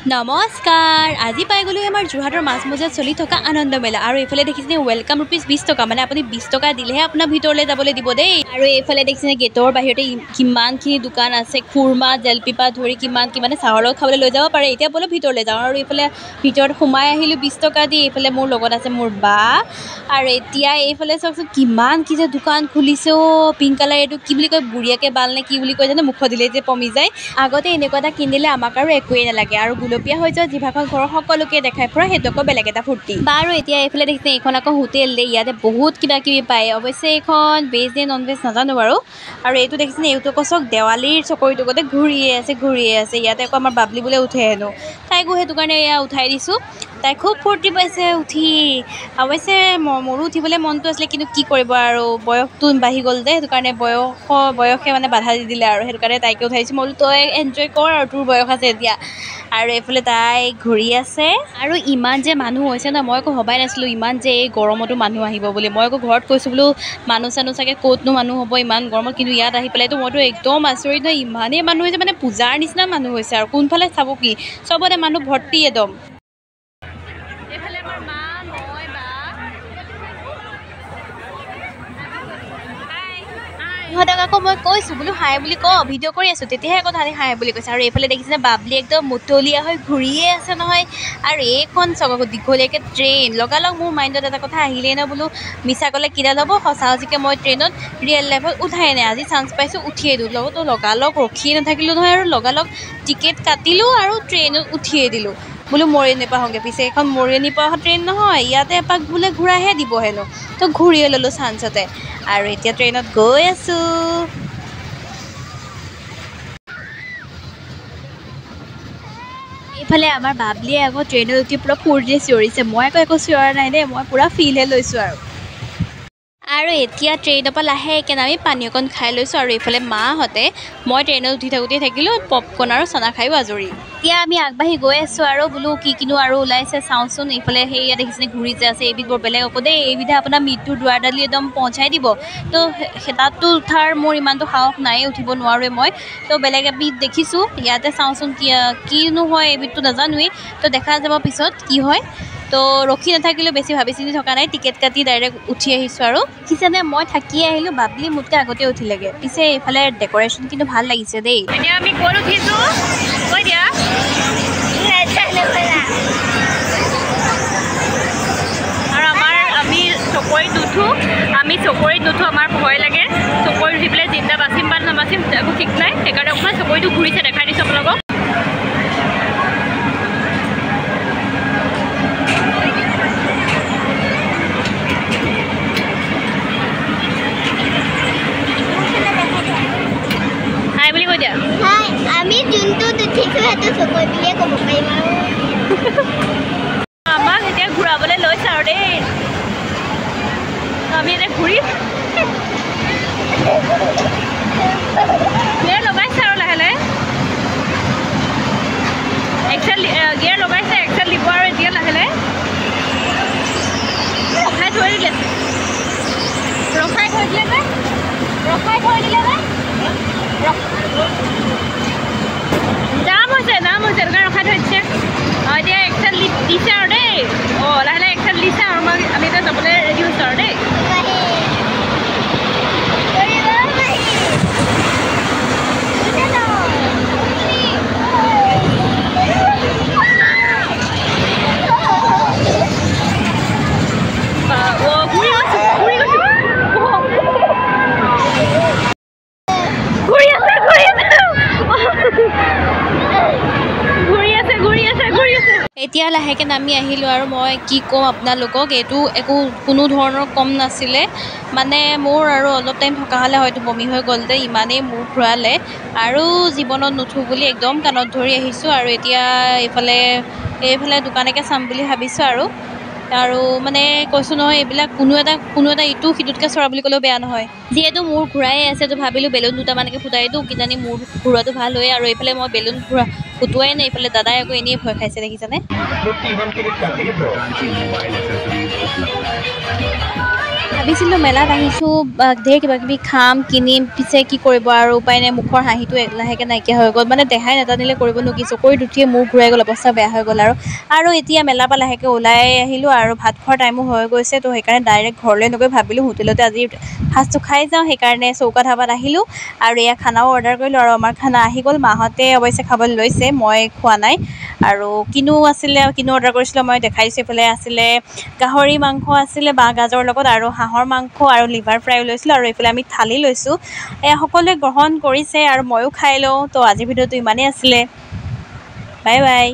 নমস্কাৰ আজি পাই গ'লো আমাৰ যোৰহাটৰ মাজমজিয়াত চলি থকা আনন্দ মেলা আৰু এইফালে দেখিছেনে ৱেলকাম ৰুপিজ 20 টকা মানে আপুনি 20 টকা দিলেহে আপোনাৰ ভিতৰলৈ যাবলৈ দিব দেই আৰু এইফালে দেখিছেনে গেটৰ বাহিৰতে কিমানখিনি দোকান আছে খুৰমা জেলপিপা ধৰি কিমান চাহৰ লগত খাবলৈ লৈ যাব পাৰে এতিয়া বলো ভিতৰলৈ যাওঁ আৰু এইফালে ভিতৰত সোমাই আহিলোঁ 20 টকা দি এইফালে মোৰ লগত আছে মোৰ বা আৰু এতিয়া এইফালে চাওকচোন কিমান কি যে দোকান খুলিছে পিংক কালাৰ এইটো কি বুলি কয় বুঢ়ীয়াকে বাল নে কি বুলি কয় জানো মুখ দিলে যে পমি যায় আগতে এনেকুৱা এটা কিনিলে আমাক আৰু একোৱেই নালাগে আৰু গুলপীয়া হৈ যোৱা জিভাখন ঘৰৰ সকলোকে দেখাই ফুৰা সেইটো আকৌ বেলেগ এটা ফূৰ্তি বাৰু এতিয়া এইফালে দেখিছে এইখন আকৌ হোটেল দেই ইয়াতে বহুত কিবা কিবি পায় অৱশ্যে এইখন ভেজ নে নন ভেজ নাজানো বাৰু আৰু এইটো দেখিছেনে এইটো আকৌ চাওক দেৱালীৰ চকৰিটো গতে ঘূৰিয়ে আছে ইয়াতে আকৌ আমাৰ বাবলি বোলে উঠে হেনো তাইকো সেইটো কাৰণে এয়া উঠাই দিছোঁ তাই খুব ফূৰ্তি পাইছে উঠি অৱশ্যে মোৰো উঠিবলৈ মনটো আছিলে কিন্তু কি কৰিব আৰু বয়সটো বাঢ়ি গ'ল যে সেইটো কাৰণে বয়সে মানে বাধা দি দিলে আৰু সেইটো কাৰণে তাইকে উঠাইছোঁ মই বোলো তই এনজয় কৰ আৰু তোৰ বয়স আছে এতিয়া আৰু এইফালে তাই ঘূৰি আছে আৰু ইমান যে মানুহ হৈছে ন মই আকৌ ভবাই নাছিলোঁ ইমান যে এই গৰমতো মানুহ আহিব বুলি মই আকৌ ঘৰত কৈছোঁ বোলো মানুহ চানুহ চাগে ক'তনো মানুহ হ'ব ইমান গৰমত কিন্তু ইয়াত আহি পেলাইতো মইতো একদম আচৰিত নহয় ইমানেই মানুহ হৈছে মানে পূজাৰ নিচিনা মানুহ হৈছে আৰু কোনফালে চাব কি চবতে মানুহ ভৰ্তি একদম ইহঁতক আকৌ মই কৈছোঁ বোলো হাই বুলি কওঁ ভিডিঅ' কৰি আছোঁ তেতিয়াহে আকৌ তাহাঁতি হাই বুলি কৈছে আৰু এইফালে দেখিছেনে বাবলি একদম মুতলীয়া হৈ ঘূৰিয়ে আছে নহয় আৰু এইখন চাওক আকৌ দীঘলীয়াকৈ ট্ৰেইন লগালগ মোৰ মাইণ্ডত এটা কথা আহিলেই ন বোলো মিছা ক'লে কিডাল হ'ব সঁচা সঁচিকৈ মই ট্ৰেইনত ৰিয়েল লাইফত উঠাই নাই আজি চান্স পাইছোঁ উঠিয়ে দিওঁ লগতো লগালগ ৰখিয়ে নাথাকিলোঁ নহয় আৰু লগালগ টিকেট কাটিলোঁ আৰু ট্ৰেইনত উঠিয়ে দিলোঁ বোলো মৰিয়নি পাওঁগৈ পিছে এইখন মৰিয়নি পাওঁ ট্ৰেইন নহয় ইয়াতে এপাক বোলে ঘূৰাইহে দিব হেনো তো ঘূৰিয়ে ল'লোঁ চান্সতে আৰু এতিয়া ট্ৰেইনত গৈ আছোঁ এইফালে আমাৰ বাবলিয়ে আকৌ ট্ৰেইনত উঠি পূৰা ফূৰ্তি চিঞৰিছে মই আকৌ একো চিঞৰা নাই দেই মই পূৰা ফিলহে লৈছোঁ আৰু এতিয়া ট্ৰেইনৰ পৰা লাহেকৈ নামি পানী অকণ খাই লৈছোঁ আৰু এইফালে মাহঁতে মই ট্ৰেইনত উঠি থাকোঁতেই থাকিলোঁ পপকৰ্ণ আৰু চানা খায়ো আজৰি এতিয়া আমি আগবাঢ়ি গৈ আছোঁ আৰু বোলো কিনো আৰু ওলাইছে চাওঁচোন এইফালে সেয়া দেখিছেনে ঘূৰি যে আছে এইবিধ বৰ বেলেগ আকৌ দেই এইবিধে আপোনাৰ মৃত্যুৰ দুৱাৰডালি একদম পਹੁঞ্চাই দিব তো তাততো উঠাৰ মোৰ ইমানটো সাহস নায়েই উঠিব নোৱাৰোৱে মই তো বেলেগ এবিধ দেখিছোঁ ইয়াতে চাওঁচোন কিনো হয় এইবিধটো নাজানোৱেই তো দেখা যাব পিছত কি হয় তো ৰখি নাথাকিলেও বেছি ভাবি চিন্তি থকা নাই টিকেট কাটি ডাইৰেক্ট উঠি আহিছোঁ আৰু দেখিছেনে মই থাকিয়ে আহিলোঁ বাবলি মোতকৈ আগতে উঠিলেগৈ পিছে এইফালে ডেক'ৰেশ্যন কিন্তু ভাল লাগিছে দেই এতিয়া আমি ক'ত উঠিছোঁ কৈ দিয়া আৰু আমি চকৰিত নুঠোঁ আমাৰ ভয় লাগে চকৰিত উঠি পেলাই জিন্দা বাচিম বা নাবাচিম একো ঠিক নাই সেইকাৰণে অকণমান চকৰিটো ঘূৰিছে দেখাই দিছোঁ আপোনালোকক আমি যোনটো উঠিছোঁ সেইটো চকৰি বুলিয়ে ক'ব পাৰিম আৰু আমাক এতিয়া ঘূৰাবলৈ লৈছে আৰু দেই আমি এতিয়া ঘূৰিম গিয়াৰ লগাইছে আৰু লাহে লাহে গিয়াৰ লগাইছে এক্সেল দিব আৰু এতিয়া লাহে লাহে ৰখাই থৈ দিলে নাম হৈছে এনেকৈ ৰখাই থৈ দিছে এতিয়া এক্সেল দিছে আৰু দেই লাহে লাহে এক্সেল দিছে আৰু আমি এতিয়া যাবলৈ ৰেডি হৈছোঁ আৰু দেই এতিয়া লাহেকৈ নামি আহিলোঁ আৰু মই কি ক'ম আপোনালোকক এইটো কোনো ধৰণৰ কম নাছিলে মানে মোৰ আৰু অলপ টাইম থকা হ'লে হয়তো বমি হৈ গ'ল যে ইমানেই মূৰ ঘূৰালে আৰু জীৱনত নুঠোঁ বুলি একদম কাণত ধৰি আহিছোঁ আৰু এতিয়া এইফালে দোকানকে চাম বুলি ভাবিছোঁ আৰু মানে কৈছোঁ নহয় এইবিলাক কোনো এটা ইটো সিটোতকৈ চৰা বুলি ক'লেও বেয়া নহয় যিহেতু মূৰ ঘূৰায়ে আছে তো ভাবিলোঁ বেলুন দুটামানকৈ ফুটাই দিওঁ কিজানি মূৰ ঘূৰোৱাটো ভাল হয় আৰু এইফালে মই বেলুন ফুটোৱাই নাই এইফালে দাদাই আকৌ এনেই ভয় খাইছে দেখিছানে ভাবিছিলোঁ মেলাত আহিছোঁ ঢেৰ কিবা কিবি খাম কিনিম পিছে কি কৰিব আৰু উপায় নাই মুখৰ হাঁহিটো লাহেকৈ নাইকিয়া হৈ গ'ল মানে দেখাই নাজানিলে কৰিবনো কি চকুৰি উঠিয়ে মূৰ ঘূৰাই গ'ল অৱস্থা বেয়া হৈ গ'ল আৰু এতিয়া মেলাৰ পৰা লাহেকৈ ওলাই আহিলোঁ আৰু ভাত খোৱাৰ টাইমো হৈ গৈছে তো সেইকাৰণে ডাইৰেক্ট ঘৰলৈ নগৈ ভাবিলোঁ হোটেলতে আজি সাজটো খাই যাওঁ সেইকাৰণে চৌকা ধাবাত আহিলোঁ আৰু এয়া খানাও অৰ্ডাৰ কৰিলোঁ আৰু আমাৰ খানা আহি গ'ল মাহঁতে অৱশ্যে খাবলৈ লৈছে মই খোৱা নাই আৰু কিনো অৰ্ডাৰ কৰিছিলোঁ মই দেখাইছোঁ এইফালে আছিলে গাহৰি মাংস আছিলে বাঁহ গাজৰ লগত আৰু হাঁহৰ মাংস আৰু লিভাৰ ফ্ৰাইও লৈছিলোঁ আৰু এইফালে আমি থালি লৈছোঁ এয়া সকলোৱে গ্ৰহণ কৰিছে আৰু ময়ো খাই লওঁ তো আজিৰ ভিডিঅ'টো ইমানেই আছিলে বাই বাই